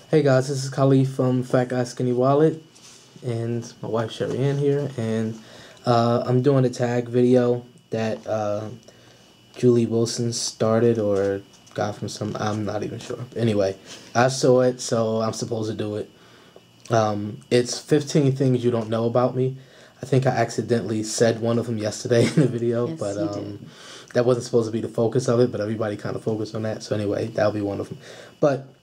Hey guys, this is Khalif from Fat Guy Skinny Wallet, and my wife Sherry Ann here, and I'm doing a tag video that Julie Wilson started or got from some, I'm not even sure. Anyway, I saw it, so I'm supposed to do it. It's 15 things you don't know about me. I think I accidentally said one of them yesterday in the video, yes, but you did. that wasn't supposed to be the focus of it, but everybody kind of focused on that. So anyway, that'll be one of them. But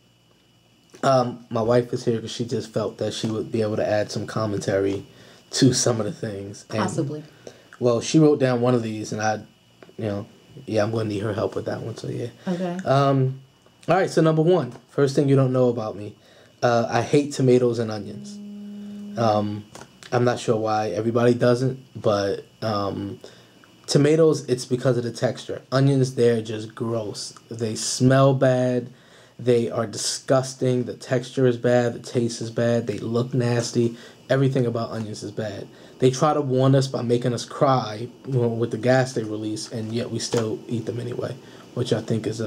my wife is here because she just felt that she would be able to add some commentary to some of the things. And, Possibly. well, she wrote down one of these, and I'm going to need her help with that one. So yeah. Okay. All right. So number one, first thing you don't know about me, I hate tomatoes and onions. I'm not sure why everybody doesn't, but tomatoes, it's because of the texture. Onions, they're just gross. They smell bad. They are disgusting. The texture is bad. The taste is bad. They look nasty. Everything about onions is bad. They try to warn us by making us cry with the gas they release, and yet we still eat them anyway, which I think is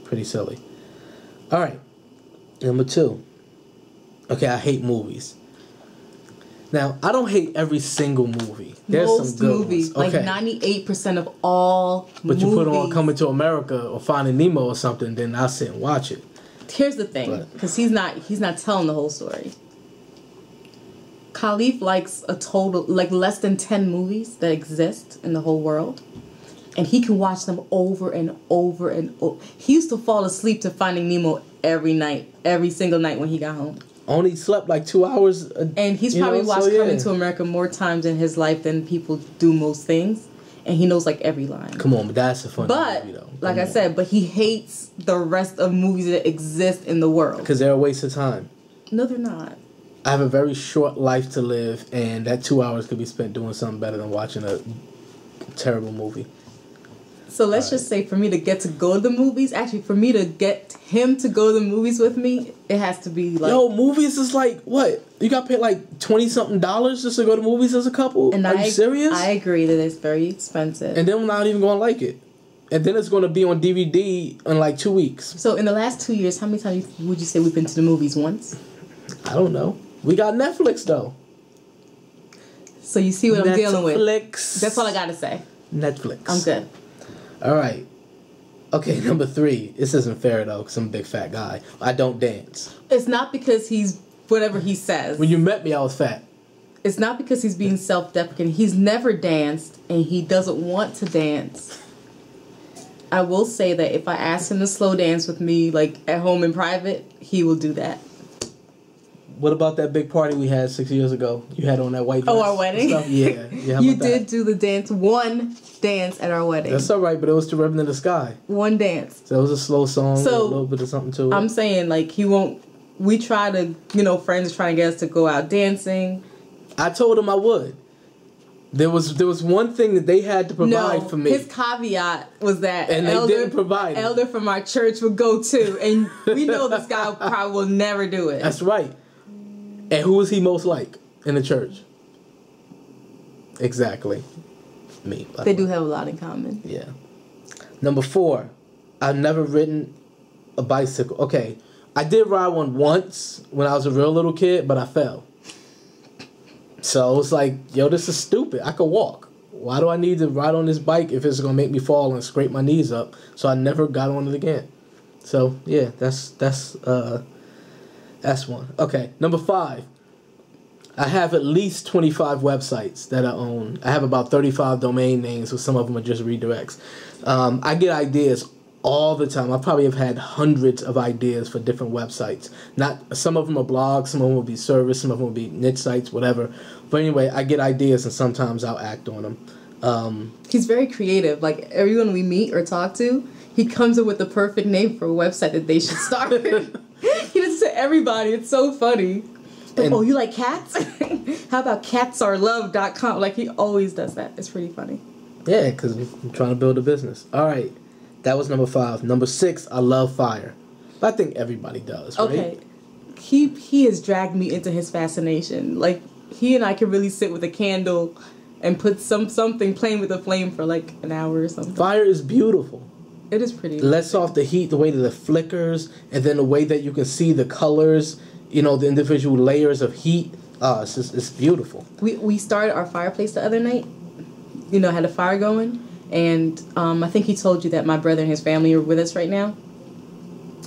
pretty silly. All right. Number two. Okay, I hate movies. Now, I don't hate every single movie. There's Most some good movies, ones. Okay. like 98% of all But movies. you put on Coming to America or Finding Nemo or something, then I'll sit and watch it. Here's the thing, because he's not telling the whole story. Khalif likes a total, like less than 10 movies that exist in the whole world. And he can watch them over and over and over. He used to fall asleep to Finding Nemo every night, every single night when he got home. Only slept like 2 hours and he's probably watched Coming to America more times in his life than people do most things. And he knows like every line. Come on, but that's a funny movie though. Like I said, but he hates the rest of movies that exist in the world. Because they're a waste of time. No, they're not. I have a very short life to live, and that 2 hours could be spent doing something better than watching a terrible movie. So let's just say for me to get to go to the movies, actually for me to get him to go to the movies with me, it has to be like... Yo, movies is like, what? You got paid like $20-something just to go to movies as a couple? And Are you serious? I agree that it's very expensive. And then we're not even going to like it. And then it's going to be on DVD in like 2 weeks. So in the last 2 years, how many times would you say we've been to the movies? Once? I don't know. We got Netflix though. So you see what I'm dealing with. Netflix. That's all I got to say. Netflix. I'm good. All right. Okay, number three. This isn't fair, though, because I'm a big fat guy. I don't dance. It's not because he's whatever he says. When you met me, I was fat. It's not because he's being self-deprecating. He's never danced, and he doesn't want to dance. I will say that if I ask him to slow dance with me, like, at home in private, he will do that. What about that big party we had 6 years ago? You had on that white dress. Oh, our wedding? Yeah. You did do the dance. One dance at our wedding. That's all right, but it was to Reverend in the Sky. One dance. So it was a slow song, so, a little bit of something to it. I'm saying, like, he won't... We try to, friends trying to get us to go out dancing. I told him I would. There was one thing that they had to provide for me. His caveat was that and they didn't provide it. Elder from our church would go too, and we know this guy probably will never do it. That's right. And who is he most like in the church? Exactly. Me. They do have a lot in common. Yeah. Number four, I've never ridden a bicycle. Okay, I did ride one once when I was a real little kid, but I fell. So it's like, yo, this is stupid. I could walk. Why do I need to ride on this bike if it's going to make me fall and scrape my knees up? So I never got on it again. So, yeah, that's one. Okay, number five. I have at least 25 websites that I own. I have about 35 domain names, so some of them are just redirects. I get ideas all the time. I probably have had hundreds of ideas for different websites. Some of them are blogs, some of them will be service, some of them will be niche sites, whatever. But anyway, I get ideas and sometimes I'll act on them. He's very creative. Like everyone we meet or talk to, he comes up with the perfect name for a website that they should start. He does it to everybody. It's so funny. Like, oh, you like cats? How about catsareloved.com? Like, he always does that. It's pretty funny. Yeah, because I'm trying to build a business. All right. That was number five. Number six, I love fire. I think everybody does, right? Okay. He has dragged me into his fascination. Like, he and I can really sit with a candle and put something playing with a flame for like an hour or something. Fire is beautiful. It is pretty. Lets off the heat, the way that it flickers, and then the way that you can see the colors, you know, the individual layers of heat. It's beautiful. We started our fireplace the other night. You know, had a fire going, and I think he told you that my brother and his family are with us right now.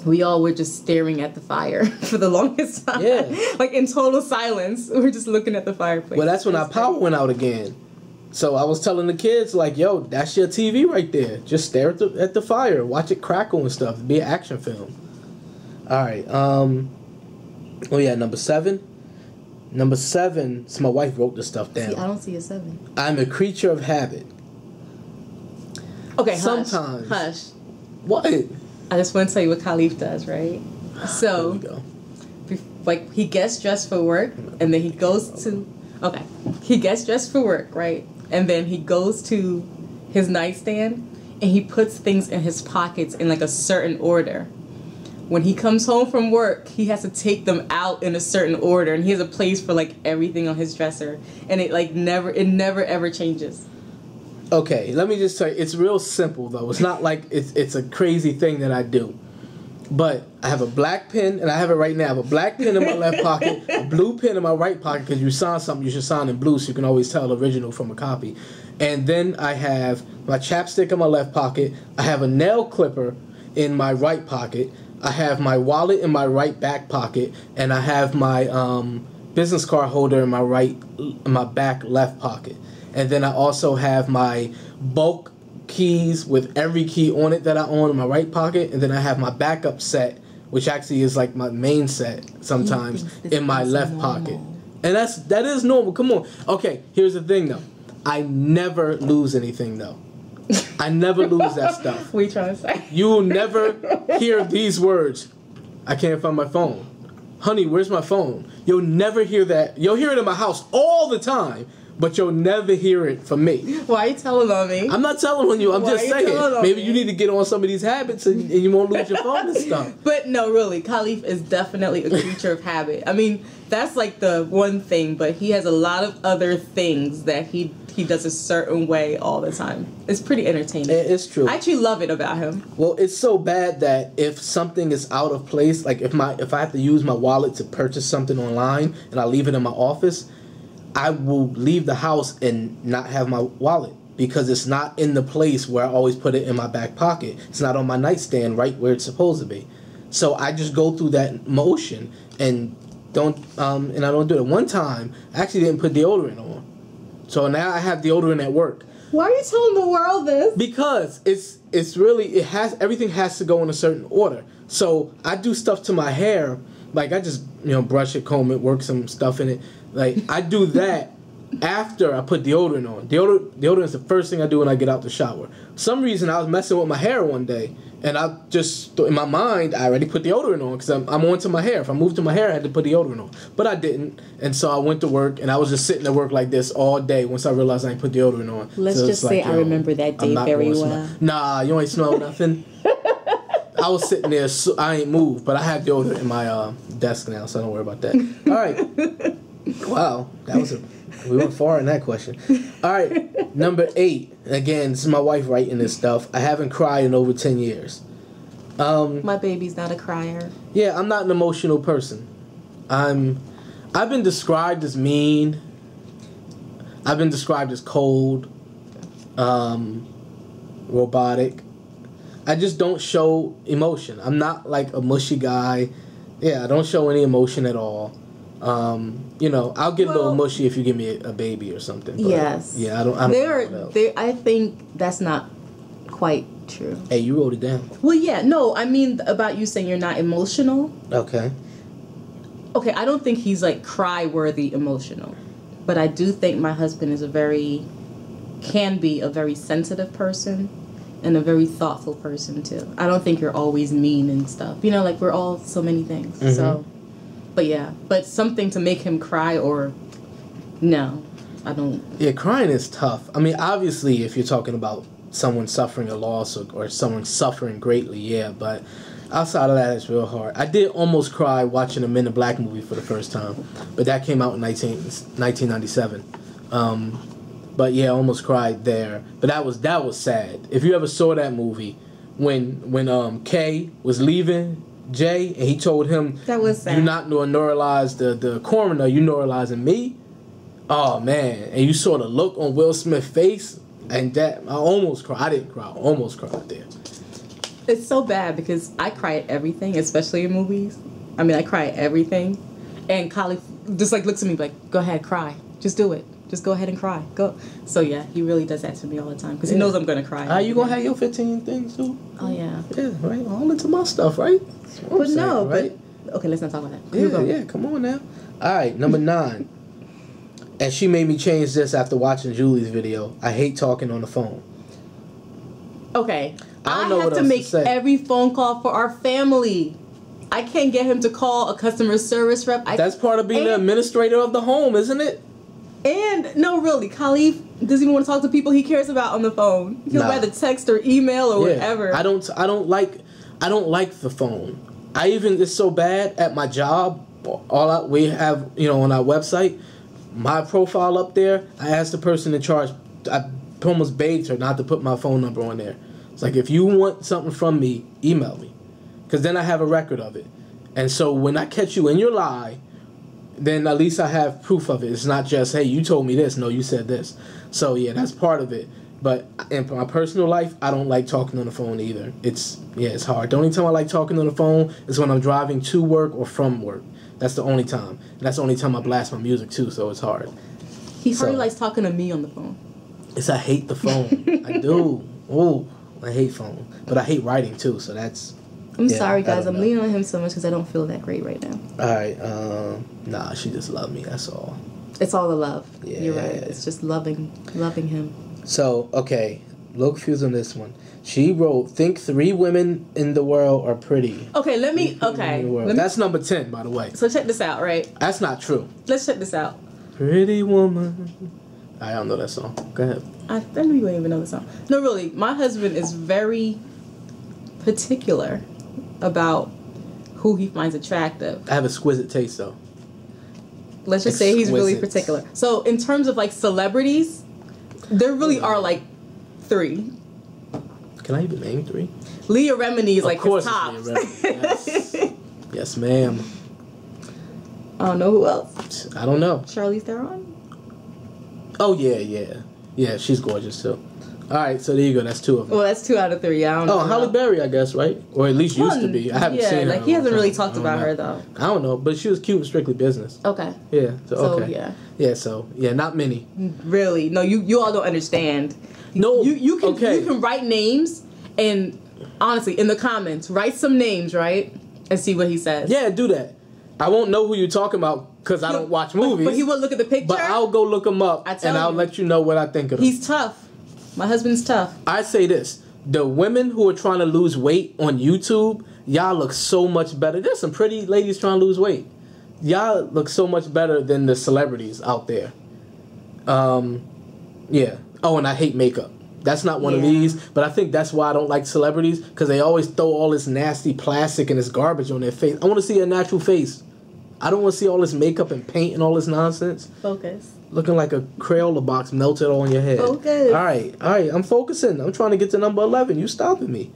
We all were just staring at the fire for the longest time. Yeah. Like in total silence. We're just looking at the fireplace. Well, that's when our power went out again. So I was telling the kids, like, yo, that's your TV right there. Just stare at the fire. Watch it crackle and stuff. It'd be an action film. All right. Oh, yeah, number 7. Number 7, so my wife wrote this stuff down. See, I don't see a 7. I'm a creature of habit. Okay, sometimes. Hush. What? I just want to tell you what Khalif does, right? So, Here we go. Like, he gets dressed for work, and then he goes to... Okay. He gets dressed for work, right? And then he goes to his nightstand, and he puts things in his pockets in, like, a certain order. When he comes home from work, he has to take them out in a certain order, and he has a place for, like, everything on his dresser. And it, like, never ever changes. Okay, let me just tell you, it's real simple, though. It's not like it's a crazy thing that I do. But I have a black pen, and I have it right now. I have a black pen in my left pocket, a blue pen in my right pocket, because you sign something, you should sign in blue so you can always tell the original from a copy. And then I have my chapstick in my left pocket. I have a nail clipper in my right pocket. I have my wallet in my right back pocket, and I have my business card holder in my back left pocket. And then I also have my bulk keys with every key on it that I own in my right pocket, and then I have my backup set, which actually is like my main set sometimes, in my left pocket. And that is normal. Come on. Okay, here's the thing though. I never lose anything though. I never lose that stuff. What are you trying to say? You will never hear these words. I can't find my phone. Honey, where's my phone? You'll never hear that. You'll hear it in my house all the time, but you'll never hear it from me. Why are you telling on me? I'm not telling on you. I'm just saying. Maybe you need to get on some of these habits and you won't lose your phone and stuff. But no, really, Khalif is definitely a creature of habit. I mean, that's like the one thing, but he has a lot of other things that he does a certain way all the time. It's pretty entertaining. It's true. I actually love it about him. Well, it's so bad that if something is out of place, like if I have to use my wallet to purchase something online and I leave it in my office, I will leave the house and not have my wallet because it's not in the place where I always put it in my back pocket. It's not on my nightstand right where it's supposed to be. So I just go through that motion and I don't do it. One time, I actually didn't put deodorant on. So now I have deodorant at work. Why are you telling the world this? Because everything has to go in a certain order. So I do stuff to my hair, like I just brush it, comb it, work some stuff in it. Like I do that after I put deodorant on. Deodorant is the first thing I do when I get out the shower. For some reason I was messing with my hair one day, and I just in my mind I already put deodorant on because I'm on to my hair. If I moved to my hair, I had to put deodorant on, but I didn't, and so I went to work and I was just sitting at work like this all day. Once I realized I ain't put deodorant on, let's just say I remember that day very well. Nah, you ain't smell nothing. I was sitting there, so I ain't moved, but I have deodorant in my desk now, so don't worry about that. All right. Wow, we went far in that question. All right, number 8. Again, this is my wife writing this stuff. I haven't cried in over 10 years. My baby's not a crier. Yeah, I'm not an emotional person. I've been described as mean. I've been described as cold, robotic. I just don't show emotion. I'm not like a mushy guy. Yeah, I don't show any emotion at all. I'll get a little mushy if you give me a baby or something. But yes. Yeah, I don't. I think that's not quite true. Hey, you wrote it down. Well, yeah, no, I mean about you saying you're not emotional. Okay. Okay, I don't think he's like cry-worthy emotional, but I do think my husband is can be a very sensitive person and a very thoughtful person too. I don't think you're always mean and stuff. Like we're all so many things. Mm-hmm. So. But yeah, but something to make him cry or no, I don't. Yeah, crying is tough. I mean, obviously, if you're talking about someone suffering a loss or someone suffering greatly, yeah, but outside of that, it's real hard. I did almost cry watching a Men in Black movie for the first time, but that came out in 1997. But yeah, I almost cried there. But that was sad. If you ever saw that movie, when Kay was leaving Jay and he told him that was sad. You not neuralize the coroner, you neuralizing me. Oh man, and you saw the look on Will Smith's face, and that I almost cried. I didn't cry. I almost cried there. It's so bad because I cry at everything, especially in movies. I mean, I cry at everything, and Khalif just like looks at me like, "Go ahead, cry. Just do it. Just go ahead and cry. Go." So yeah, he really does that to me all the time because he knows I'm gonna cry. Are you gonna have your 15 things too? Oh yeah. Yeah, right. All into my stuff, right? But no, right? But okay, let's not talk about that. Yeah, come on now. All right, number 9. And she made me change this after watching Julie's video. I hate talking on the phone. Okay. I don't know have what to else make to say. every phone call for our family. I can't get him to call a customer service rep. That's part of being the administrator of the home, isn't it? And no, really, Khalif doesn't even want to talk to people he cares about on the phone. He'll rather text or email or whatever. I don't like the phone. It's so bad at my job. We have, on our website, my profile up there. I asked the person in charge. I almost begged her not to put my phone number on there. It's like, if you want something from me, email me, because then I have a record of it. And so when I catch you in your lie, then at least I have proof of it. It's not just, hey, you told me this. No, you said this. So yeah, that's part of it. But in my personal life, I don't like talking on the phone either. It's hard. The only time I like talking on the phone is when I'm driving to work or from work. That's the only time. And that's the only time I blast my music too, so it's hard. He hardly likes talking to me on the phone. I hate the phone. I do. Oh, I hate phone. But I hate writing too, so that's... I'm sorry, guys. I'm leaning on him so much because I don't feel that great right now. All right. Nah, she just loved me. That's all. It's all the love. Yeah. You're right. It's just loving him. So, okay. A little confused on this one. She wrote, think 3 women in the world are pretty. Okay, let me... That's number 10, by the way. So check this out, right? That's not true. Let's check this out. Pretty woman. I don't know that song. Go ahead. I know you don't even know the song. No, really. My husband is very particular about who he finds attractive. I have exquisite taste, though. Let's just say he's really particular. So in terms of like celebrities, there really are like 3. Can I even name 3? Leah Remini is like his top. Yes. Yes, ma'am. I don't know who else. I don't know. Charlize Theron? Oh, yeah. Yeah, she's gorgeous, too. All right, so there you go. That's 2 of them. Well, that's 2 out of 3. I don't know. Oh, Halle Berry, I guess, right? Or at least used to be. I haven't seen her. Like, he hasn't really talked about her, though. I don't know, but she was cute in Strictly Business. Okay. Yeah, so okay. Yeah. Yeah, so, yeah, not many. Really? No, you all don't understand. No, you can write names, and honestly, in the comments, write some names, right? And see what he says. Yeah, do that. I won't know who you're talking about because I don't watch movies. But he will look at the picture. But I'll go look him up, and I'll let you know what I think of him. He's tough. My husband's tough. I say this. The women who are trying to lose weight on YouTube, y'all look so much better. There's some pretty ladies trying to lose weight. Y'all look so much better than the celebrities out there. Yeah. Oh, and I hate makeup. That's not one of these, but I think that's why I don't like celebrities, because they always throw all this nasty plastic and this garbage on their face. I want to see a natural face. I don't want to see all this makeup and paint and all this nonsense. Focus. Looking like a Crayola box melted on your head. Focus. All right. I'm focusing. I'm trying to get to number 11. You stopping me.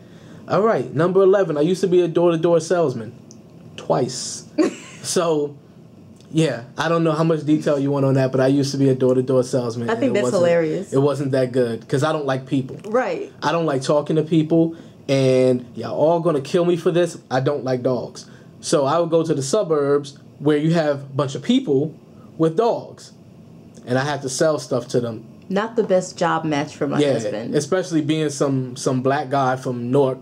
All right. Number 11. I used to be a door-to-door salesman. Twice. So, yeah. I don't know how much detail you want on that, but I used to be a door-to-door salesman. I think that's hilarious. It wasn't that good because I don't like people. Right. I don't like talking to people, and y'all all going to kill me for this. I don't like dogs. So I would go to the suburbs where you have a bunch of people with dogs. And I had to sell stuff to them. Not the best job match for my husband. Especially being some black guy from North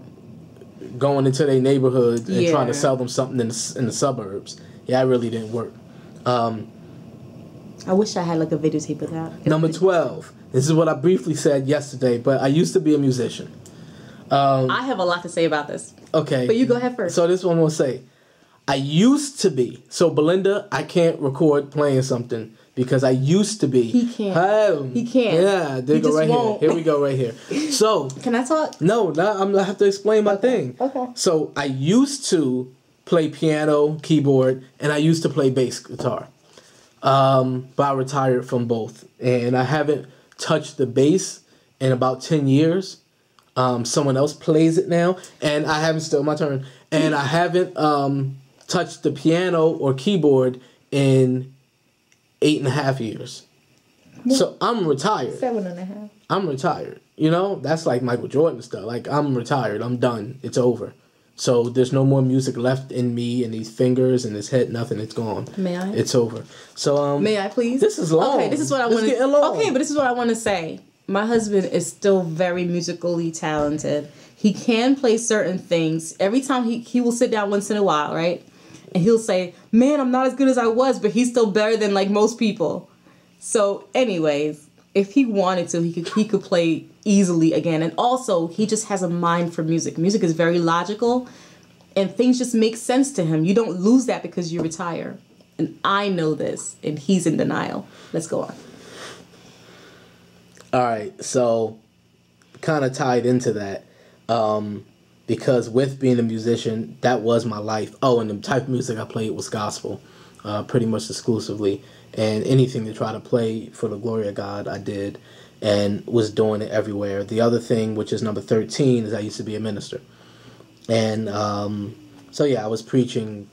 going into their neighborhood and trying to sell them something in the suburbs. Yeah, it really didn't work. I wish I had like a videotape of that. Number 12. This is what I briefly said yesterday, but I used to be a musician. I have a lot to say about this. Okay. But you go ahead first. So this one will say, I used to be. So Belinda, I can't record playing something. Because I used to be. He can't. He can't. Yeah, there go right here. Here we go right here. So. Can I talk? No, I'm gonna have to explain my thing. Okay. So I used to play piano, keyboard, and I used to play bass guitar. But I retired from both, and I haven't touched the bass in about 10 years. Someone else plays it now, and I haven't, still my turn, and I haven't touched the piano or keyboard in 8.5 years. So I'm retired. 7.5. I'm retired. You know, that's like Michael Jordan stuff. Like, I'm retired. I'm done. It's over. So there's no more music left in me and these fingers and this head. Nothing. It's gone. May I? It's over. So may I please? This is long. Okay, this is what I want to. Okay, but this is what I want to say. My husband is still very musically talented. He can play certain things. Every time he will sit down once in a while, right? And he'll say, "Man, I'm not as good as I was, but he's still better than like most people." So, anyways, if he wanted to, he could play easily again. And also, he just has a mind for music. Music is very logical, and things just make sense to him. You don't lose that because you retire. And I know this, and he's in denial. Let's go on. All right, so kind of tied into that, because with being a musician, that was my life. Oh, and the type of music I played was gospel, pretty much exclusively. And anything to try to play for the glory of God, I did, and was doing it everywhere. The other thing, which is number 13, is I used to be a minister. And so, yeah, I was preaching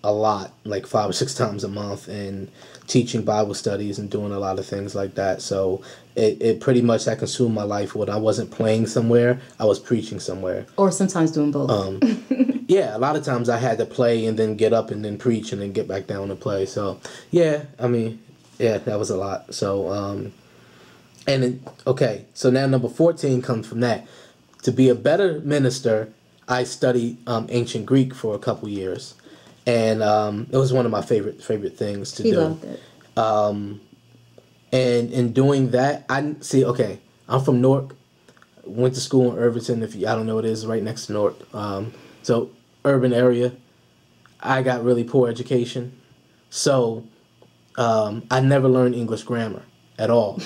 a lot, like 5 or 6 times a month, and teaching Bible studies and doing a lot of things like that. So it pretty much, that consumed my life. When I wasn't playing somewhere, I was preaching somewhere. Or sometimes doing both. Yeah, a lot of times I had to play and then get up and then preach and then get back down and play. So, yeah, I mean, yeah, that was a lot. So, okay, so now number 14 comes from that. To be a better minister, I studied ancient Greek for a couple years. And it was one of my favorite things to do. He loved it. And in doing that, I'm from Newark. Went to school in Irvington. I don't know what it is, right next to Newark. So urban area. I got really poor education. So I never learned English grammar at all.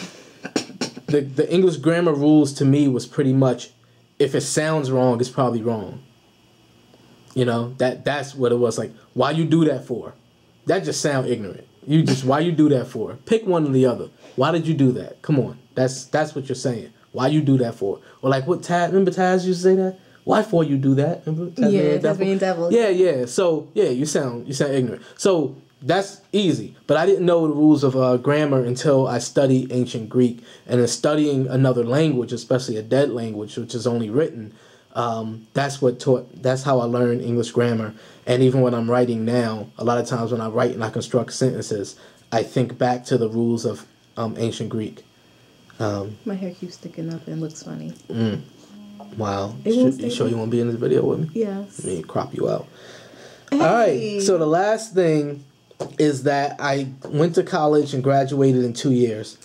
The English grammar rules to me was pretty much, if it sounds wrong, it's probably wrong. You know, that's what it was. Like, why you do that for? That just sound ignorant. Why you do that for? Pick one or the other. Why did you do that? Come on. That's what you're saying. Why you do that for? Or like what Taz, remember Taz used to say that? Why for you do that? Remember Tasmanian Devil. Yeah. So, yeah, you sound ignorant. So, that's easy. But I didn't know the rules of grammar until I studied ancient Greek. And in studying another language, especially a dead language, which is only written, that's how I learned English grammar. And even when I'm writing now, a lot of times when I write and I construct sentences, I think back to the rules of ancient Greek. My hair keeps sticking up and looks funny. Wow. You sure you want to be in this video with me? Yes. Let me crop you out. Hey. All right. So the last thing is that I went to college and graduated in 2 years.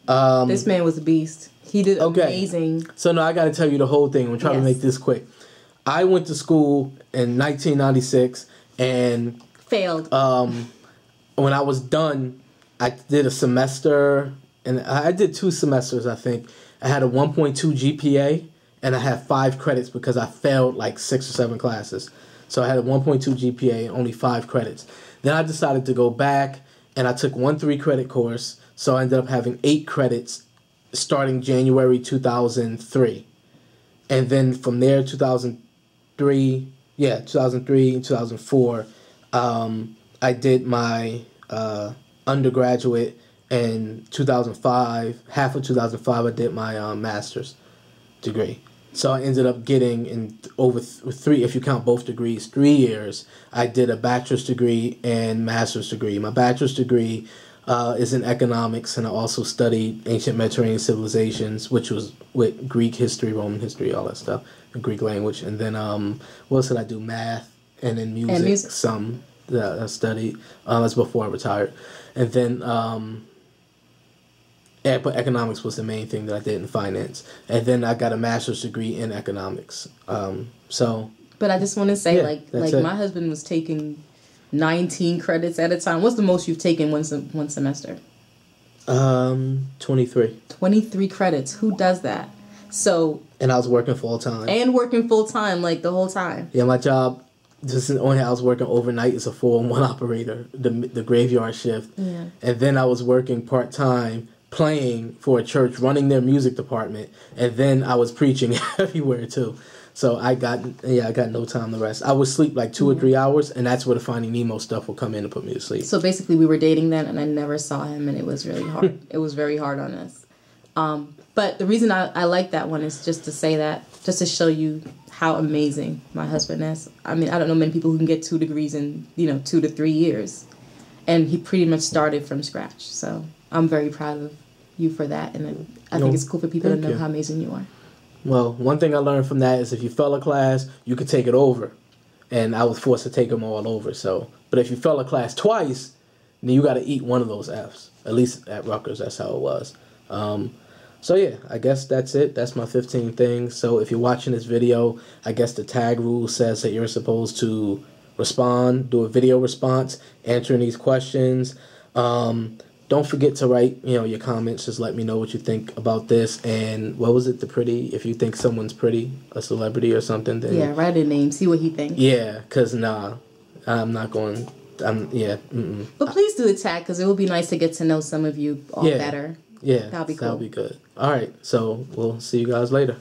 This man was a beast. He did amazing. So no, I got to tell you the whole thing. I'm trying to make this quick. I went to school in 1996 and failed. When I was done, I did a semester, and I did 2 semesters, I think. I had a 1.2 GPA, and I had 5 credits because I failed like 6 or 7 classes. So I had a 1.2 GPA and only 5 credits. Then I decided to go back, and I took 1 3-credit course. So I ended up having 8 credits starting January 2003. And then from there, 2003, 2004, I did my undergraduate. In 2005, half of 2005, I did my master's degree. So I ended up getting, in over 3, if you count both degrees, 3 years, I did a bachelor's degree and master's degree. My bachelor's degree is in economics, and I also studied ancient Mediterranean civilizations, which was with Greek history, Roman history, all that stuff, and Greek language. And then, what else did I do? Math, and then music. Some that I studied. That's before I retired. And then, but economics was the main thing that I did in finance. And then I got a master's degree in economics. But I just want to say, my husband was taking 19 credits at a time. What's the most you've taken one semester? 23. 23 credits. Who does that? So. And I was working full time. Like the whole time. Yeah, my job. Just the only I was working overnight as a 4-on-1 operator, the graveyard shift. Yeah. And then I was working part time playing for a church, running their music department, and then I was preaching everywhere too. So I got no time to rest. I would sleep like 2 or 3 hours, and that's where the Finding Nemo stuff would come in and put me to sleep. So basically, we were dating then, and I never saw him, and it was really hard. It was very hard on us. But the reason I like that one is just to say that, just to show you how amazing my husband is. I mean, I don't know many people who can get 2 degrees in 2 to 3 years, and he pretty much started from scratch. So I'm very proud of you for that, and I think it's cool for people to know how amazing you are. Well, one thing I learned from that is if you fail a class, you could take it over. And I was forced to take them all over. So, but if you fail a class twice, then you got to eat one of those Fs. At least at Rutgers, that's how it was. So yeah, I guess that's it. That's my 15 things. So if you're watching this video, I guess the tag rule says that you're supposed to respond, do a video response, answering these questions. Don't forget to write, your comments. Just let me know what you think about this. And what was it, if you think someone's pretty, a celebrity or something, then write a name, see what he thinks. Yeah, because I'm not going. But please do the tag, because it will be nice to get to know some of you all better. Yeah, that'll be cool. That'll be good. All right, so we'll see you guys later.